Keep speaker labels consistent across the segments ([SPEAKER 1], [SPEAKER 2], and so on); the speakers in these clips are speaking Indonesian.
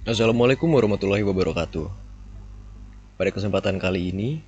[SPEAKER 1] Assalamualaikum warahmatullahi wabarakatuh. Pada kesempatan kali ini,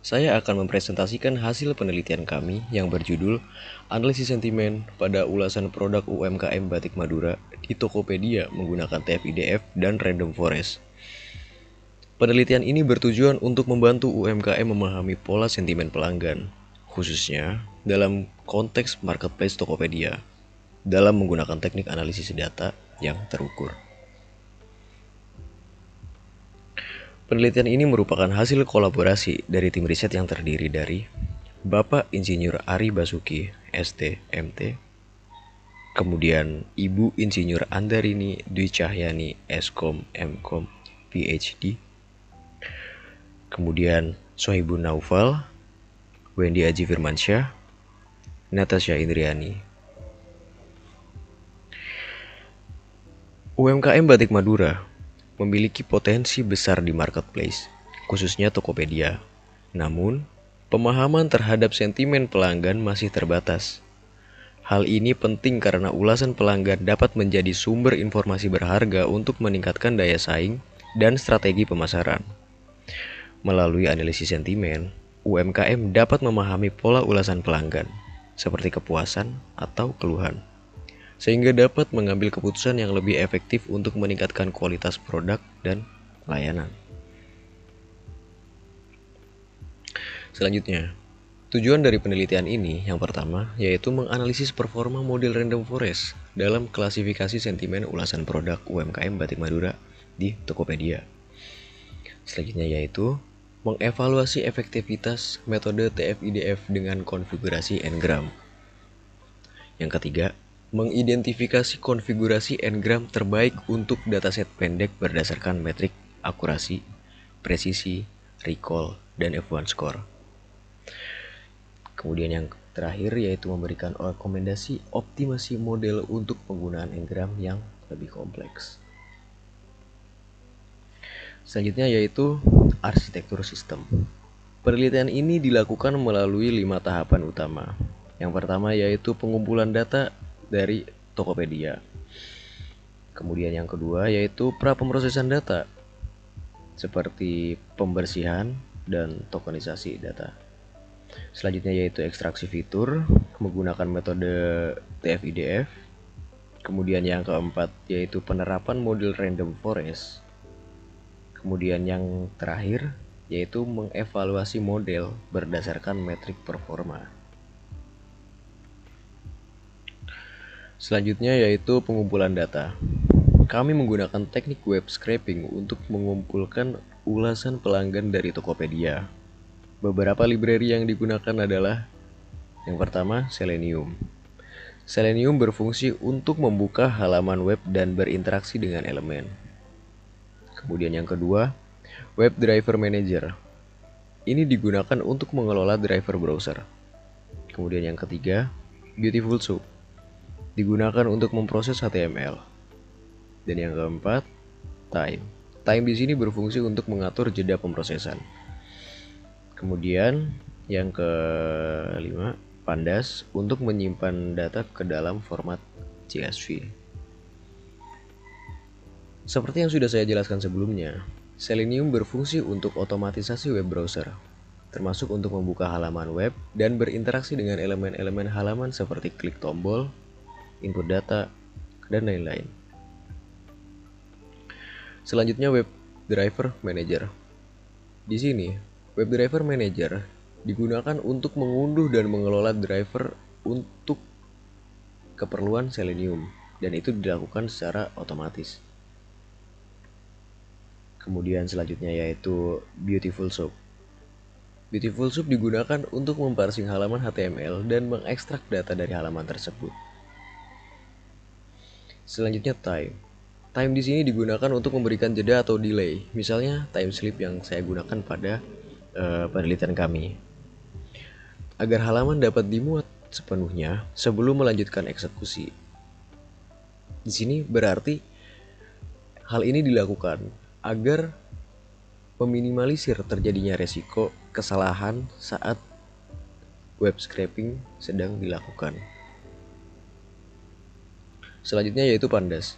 [SPEAKER 1] saya akan mempresentasikan hasil penelitian kami yang berjudul Analisis Sentimen pada Ulasan Produk UMKM Batik Madura di Tokopedia menggunakan TF-IDF dan Random Forest. Penelitian ini bertujuan untuk membantu UMKM memahami pola sentimen pelanggan, khususnya dalam konteks marketplace Tokopedia, dalam menggunakan teknik analisis data yang terukur. Penelitian ini merupakan hasil kolaborasi dari tim riset yang terdiri dari Bapak Insinyur Ari Basuki, ST, MT, kemudian Ibu Insinyur Andarini Dwi Cahyani, Skom, Mkom, PhD, kemudian Sohibun Naufal, Wendy Aji Firmansyah, Natasha Indriani. UMKM Batik Madura memiliki potensi besar di marketplace, khususnya Tokopedia. Namun, pemahaman terhadap sentimen pelanggan masih terbatas. Hal ini penting karena ulasan pelanggan dapat menjadi sumber informasi berharga untuk meningkatkan daya saing dan strategi pemasaran. Melalui analisis sentimen, UMKM dapat memahami pola ulasan pelanggan, seperti kepuasan atau keluhan, sehingga dapat mengambil keputusan yang lebih efektif untuk meningkatkan kualitas produk dan layanan. Selanjutnya, tujuan dari penelitian ini yang pertama yaitu menganalisis performa model Random Forest dalam klasifikasi sentimen ulasan produk UMKM Batik Madura di Tokopedia. Selanjutnya yaitu mengevaluasi efektivitas metode TF-IDF dengan konfigurasi Ngram. Yang ketiga, mengidentifikasi konfigurasi Ngram terbaik untuk dataset pendek berdasarkan metrik akurasi, presisi, recall, dan F1 score. Kemudian yang terakhir yaitu memberikan rekomendasi optimasi model untuk penggunaan Ngram yang lebih kompleks. Selanjutnya yaitu arsitektur sistem. Penelitian ini dilakukan melalui 5 tahapan utama. Yang pertama yaitu pengumpulan data dari Tokopedia. Kemudian yang kedua yaitu pra-pemrosesan data, seperti pembersihan dan tokenisasi data. Selanjutnya yaitu ekstraksi fitur menggunakan metode TF-IDF. Kemudian yang keempat yaitu penerapan model Random Forest. Kemudian yang terakhir yaitu mengevaluasi model berdasarkan metrik performa. Selanjutnya yaitu pengumpulan data. Kami menggunakan teknik web scraping untuk mengumpulkan ulasan pelanggan dari Tokopedia. Beberapa library yang digunakan adalah yang pertama, Selenium. Selenium berfungsi untuk membuka halaman web dan berinteraksi dengan elemen. Kemudian yang kedua, Web Driver Manager. Ini digunakan untuk mengelola driver browser. Kemudian yang ketiga, Beautiful Soup. Digunakan untuk memproses HTML. Dan yang keempat, Time. Time di sini berfungsi untuk mengatur jeda pemrosesan. Kemudian yang kelima, Pandas untuk menyimpan data ke dalam format CSV. Seperti yang sudah saya jelaskan sebelumnya, Selenium berfungsi untuk otomatisasi web browser, termasuk untuk membuka halaman web dan berinteraksi dengan elemen-elemen halaman seperti klik tombol, input data, dan lain-lain. Selanjutnya Web Driver Manager. Di sini, Web Driver Manager digunakan untuk mengunduh dan mengelola driver untuk keperluan Selenium, dan itu dilakukan secara otomatis. Kemudian selanjutnya yaitu Beautiful Soup. Beautiful Soup digunakan untuk memparsing halaman HTML dan mengekstrak data dari halaman tersebut. Selanjutnya Time. Time di sini digunakan untuk memberikan jeda atau delay. Misalnya time sleep yang saya gunakan pada penelitian kami. Agar halaman dapat dimuat sepenuhnya sebelum melanjutkan eksekusi. Di sini berarti hal ini dilakukan agar meminimalisir terjadinya resiko kesalahan saat web scraping sedang dilakukan. Selanjutnya yaitu Pandas.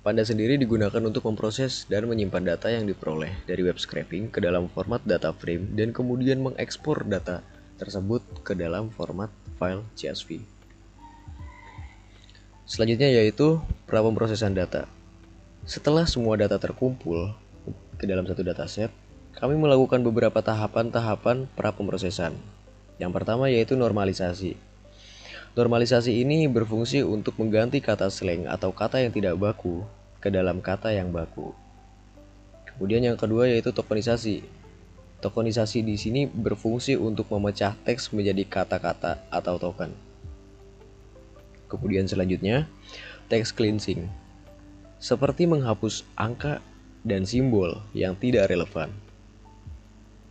[SPEAKER 1] Panda sendiri digunakan untuk memproses dan menyimpan data yang diperoleh dari web scraping ke dalam format data frame dan kemudian mengekspor data tersebut ke dalam format file CSV. Selanjutnya yaitu prapemprosesan data. Setelah semua data terkumpul ke dalam satu dataset, kami melakukan beberapa tahapan-tahapan prapemprosesan. Yang pertama yaitu normalisasi. Normalisasi ini berfungsi untuk mengganti kata slang atau kata yang tidak baku ke dalam kata yang baku. Kemudian yang kedua yaitu tokenisasi. Tokenisasi di sini berfungsi untuk memecah teks menjadi kata-kata atau token. Kemudian selanjutnya, text cleansing. Seperti menghapus angka dan simbol yang tidak relevan.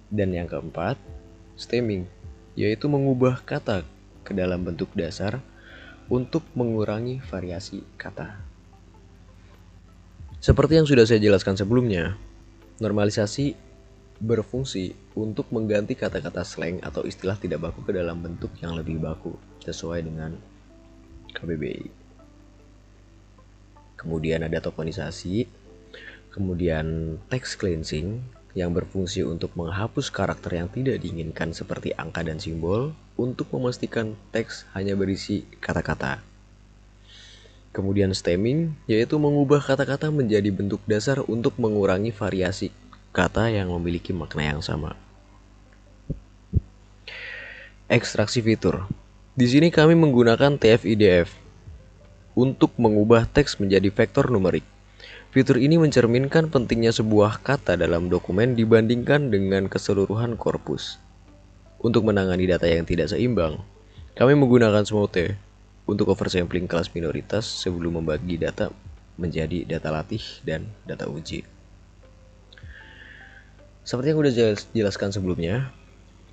[SPEAKER 1] Dan yang keempat, stemming, yaitu mengubah kata ke dalam bentuk dasar untuk mengurangi variasi kata. Seperti yang sudah saya jelaskan sebelumnya, normalisasi berfungsi untuk mengganti kata-kata slang atau istilah tidak baku ke dalam bentuk yang lebih baku sesuai dengan KBBI. Kemudian ada tokenisasi, kemudian text cleansing yang berfungsi untuk menghapus karakter yang tidak diinginkan seperti angka dan simbol untuk memastikan teks hanya berisi kata-kata. Kemudian stemming, yaitu mengubah kata-kata menjadi bentuk dasar untuk mengurangi variasi kata yang memiliki makna yang sama. Ekstraksi fitur. Di sini kami menggunakan TF-IDF untuk mengubah teks menjadi vektor numerik. Fitur ini mencerminkan pentingnya sebuah kata dalam dokumen dibandingkan dengan keseluruhan korpus. Untuk menangani data yang tidak seimbang, kami menggunakan Smooth untuk oversampling kelas minoritas sebelum membagi data menjadi data latih dan data uji. Seperti yang sudah jelaskan sebelumnya,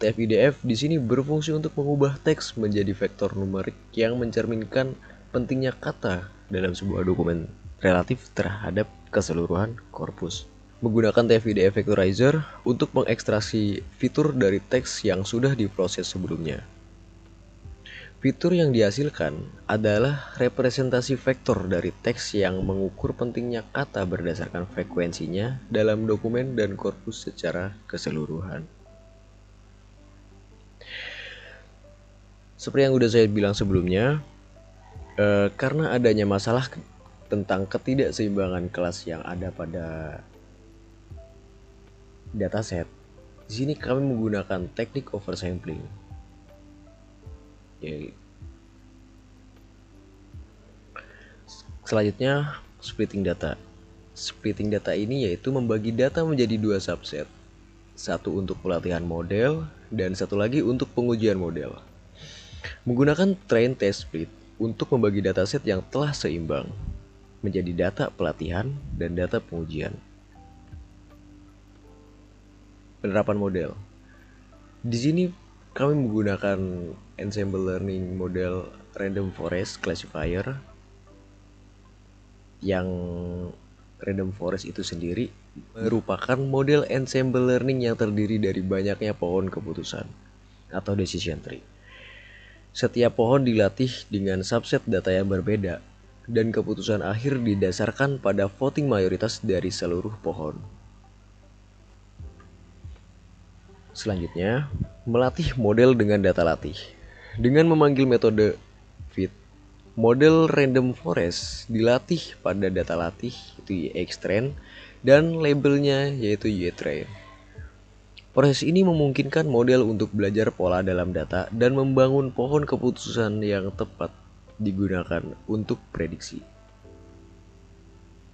[SPEAKER 1] TF-IDF di sini berfungsi untuk mengubah teks menjadi vektor numerik yang mencerminkan pentingnya kata dalam sebuah dokumen relatif terhadap keseluruhan korpus. Menggunakan TF-IDF Vectorizer untuk mengekstraksi fitur dari teks yang sudah diproses sebelumnya. Fitur yang dihasilkan adalah representasi vektor dari teks yang mengukur pentingnya kata berdasarkan frekuensinya dalam dokumen dan korpus secara keseluruhan. Seperti yang sudah saya bilang sebelumnya, karena adanya masalah tentang ketidakseimbangan kelas yang ada pada dataset, di sini kami menggunakan teknik oversampling. Selanjutnya, splitting data. Splitting data ini yaitu membagi data menjadi dua subset. Satu untuk pelatihan model dan satu lagi untuk pengujian model. Menggunakan train test split untuk membagi dataset yang telah seimbang menjadi data pelatihan dan data pengujian. Penerapan model. Di sini kami menggunakan ensemble learning model random forest classifier, yang random forest itu sendiri merupakan model ensemble learning yang terdiri dari banyaknya pohon keputusan atau decision tree. Setiap pohon dilatih dengan subset data yang berbeda dan keputusan akhir didasarkan pada voting mayoritas dari seluruh pohon. Selanjutnya, melatih model dengan data latih. Dengan memanggil metode fit, model random forest dilatih pada data latih itu YXtrain dan labelnya yaitu YTrain. Proses ini memungkinkan model untuk belajar pola dalam data dan membangun pohon keputusan yang tepat digunakan untuk prediksi.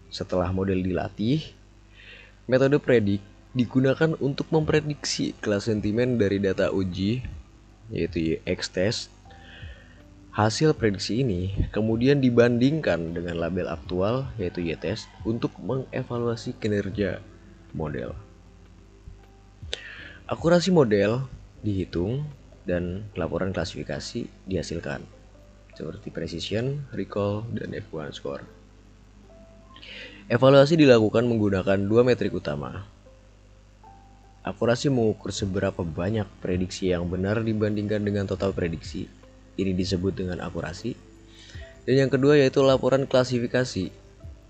[SPEAKER 1] Setelah model dilatih, metode predik digunakan untuk memprediksi kelas sentimen dari data uji yaitu YXtest. Hasil prediksi ini kemudian dibandingkan dengan label aktual yaitu YTest untuk mengevaluasi kinerja model. Akurasi model dihitung dan laporan klasifikasi dihasilkan seperti precision, recall, dan F1 score. Evaluasi dilakukan menggunakan dua metrik utama. Akurasi mengukur seberapa banyak prediksi yang benar dibandingkan dengan total prediksi. Ini disebut dengan akurasi. Dan yang kedua yaitu laporan klasifikasi.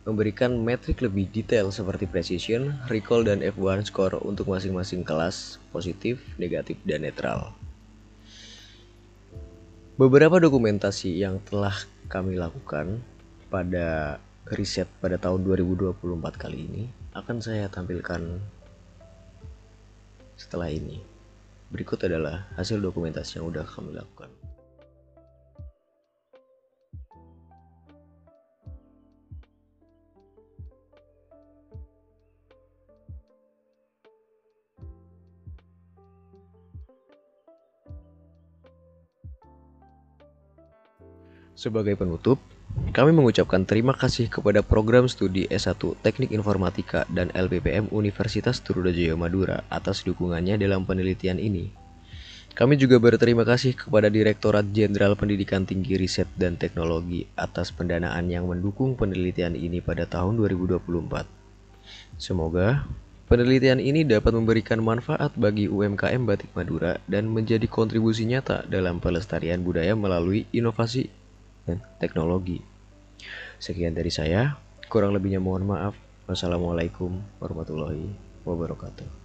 [SPEAKER 1] memberikan metrik lebih detail seperti precision, recall, dan F1 score untuk masing-masing kelas, positif, negatif, dan netral. Beberapa dokumentasi yang telah kami lakukan pada riset pada tahun 2024 kali ini akan saya tampilkan setelah ini. Berikut adalah hasil dokumentasi yang sudah kami lakukan. Sebagai penutup, kami mengucapkan terima kasih kepada program studi S1 Teknik Informatika dan LPPM Universitas Trunajaya Madura atas dukungannya dalam penelitian ini. Kami juga berterima kasih kepada Direktorat Jenderal Pendidikan Tinggi Riset dan Teknologi atas pendanaan yang mendukung penelitian ini pada tahun 2024. Semoga penelitian ini dapat memberikan manfaat bagi UMKM Batik Madura dan menjadi kontribusi nyata dalam pelestarian budaya melalui inovasi dan teknologi. Sekian dari saya, kurang lebihnya mohon maaf. Wassalamualaikum warahmatullahi wabarakatuh.